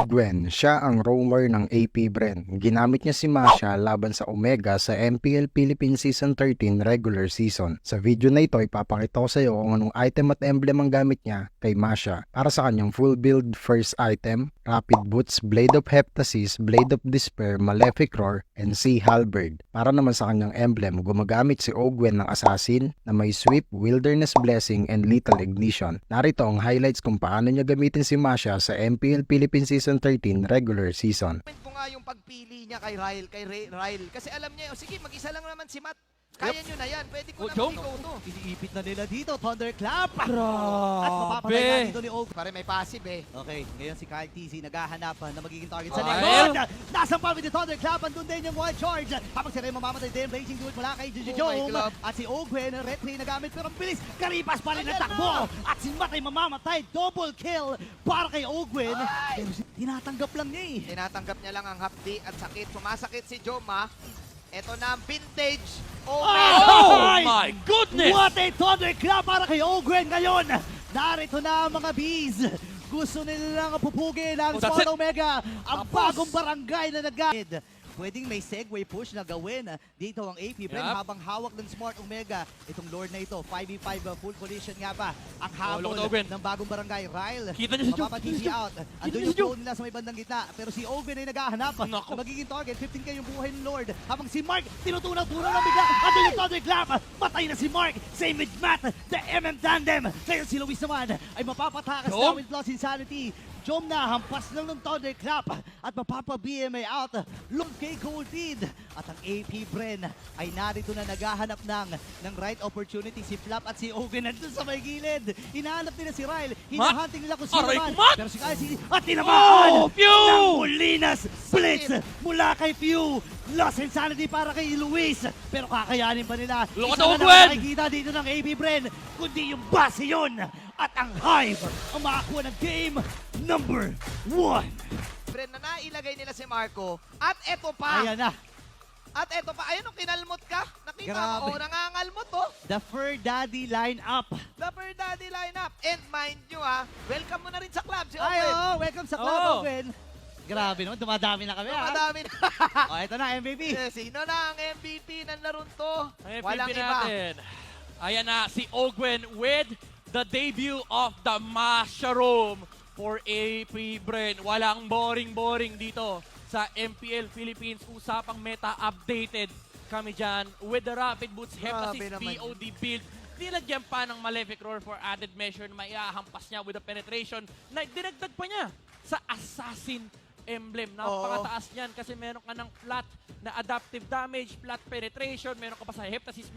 Gwen, siya ang roamer ng AP Bren. Ginamit niya si Masha laban sa Omega sa MPL Philippines Season 13 regular season. Sa video na ito, ipapakita ko sa iyo kung anong item at emblem ang gamit niya kay Masha para sa kanyang full build first item, Rapid Boots, Blade of Heptasis, Blade of Despair, Malefic Roar, and Sea Halberd. Para naman sa kanyang emblem, gumagamit si Ogwen ng Assassin na may Sweep, Wilderness Blessing, and Lethal Ignition. Narito ang highlights kung paano niya gamitin si Masha sa MPL Philippines Season 13 regular season. Ko nga yung pagpili niya kay Ryle, kasi alam niya, oh, sige, mag-isa lang naman si Matt. Kaya nyo na yan, pwede ko naman ikaw to. Iniipit na nila dito, Thunderclap! At Grabe! mapapatay na dito ni Og. Pare may passive eh. Okay, ngayon si Kyle TC naghahanap na magiging target sa Kyle? likod. Nasang pa with the Thunderclap, andun din yung wild charge. Habang si Ray mamamatay din, Blazing Duel mula kay Gigi Oh my Jome. God. At si Ogwen, red ray nagamit pero ang bilis. Karipas pa rin ang takbo. At si Matt ay mamamatay, double kill para kay Ogwen. Pero tinatanggap lang niya eh. Tinatanggap niya lang ang hapdi at sakit. Sumasakit si Joma. Ito na ang vintage. Oh my my goodness! What a Thunderclap para kay Ogwen ngayon! Narito na ang mga bees! Gusto nilang pupugin ang Oh, that's Smart it. Omega, ang Tapos. bagong barangay na nag- Pwedeng may segue push na gawin dito ang AP Bren Yup. habang hawak ng Smart Omega. Itong Lord na ito, 5v5 full collision nga ba? Ang habol loko na Ogwen. ng bagong barangay, Ryle. Kita niyo si Joe. Mapapatisi out. Andun niyo yung si Joe. goal nila sa may bandang gitna. Pero si Ogwen ay naghahanap Nako. na magiging target. 15k yung buhay ng Lord. Habang si Mark, tinutunaw-tunaw na bigla. Andun yung Thunderclap. Patay na si Mark. Same with Matt. The MM Tandem. Ngayon si Luis naman ay mapapatakas na Jom. with Lost Insanity. Jom na, hampas lang ng Thunderclap at mapapa-BMA out. Lord kay Goldid. At ang AP Bren ay narito na naghahanap ng right opportunity. Si Flap at si Owen nandun sa may gilid. Hinahanap nila si Ryle. Hinahunting nila kung sino Aray man. ko, Matt! Pero si Kyle at tinamaan Oh, Pew! ng Molinas Blitz mula kay Pew. Lost Insanity para kay Luis. Pero kakayanin ba nila? Loko Isa na, na Ogwen! nakikita dito ng AP Bren. Kundi yung Bastion at ang Hive ang makakuha ng game number 1. Bren na nailagay nila si Marco. At eto pa. Ayan na. At eto pa. Ayun, nung kinalmot ka. Nakita Grabe. mo, nangangalmot oh. The Fur Daddy lineup. The Per Daddy lineup. And mind nyo welcome mo na rin sa club si Ay, Owen. oh, welcome sa club, Oh. Owen. Grabe naman, dumadami na kami, ha? Madami na. Oh, ito na, MVP. Sino na ang MVP ng larong to? Ang MVP Walang iba. natin. Ayan na, si Ogwen with the debut of the Mushroom for AP Bren. Walang boring dito sa MPL Philippines. Usapang meta updated kami dyan with the Rapid Boots Grabe Heptasis naman BOD build. Nilagyan pa ng Malefic Roar for added measure na maiahampas niya with the penetration na dinagdag pa niya sa Assassin emblem. Napakataas niyan kasi meron ka ng flat na adaptive damage, flat penetration, meron ka pa sa Heptasis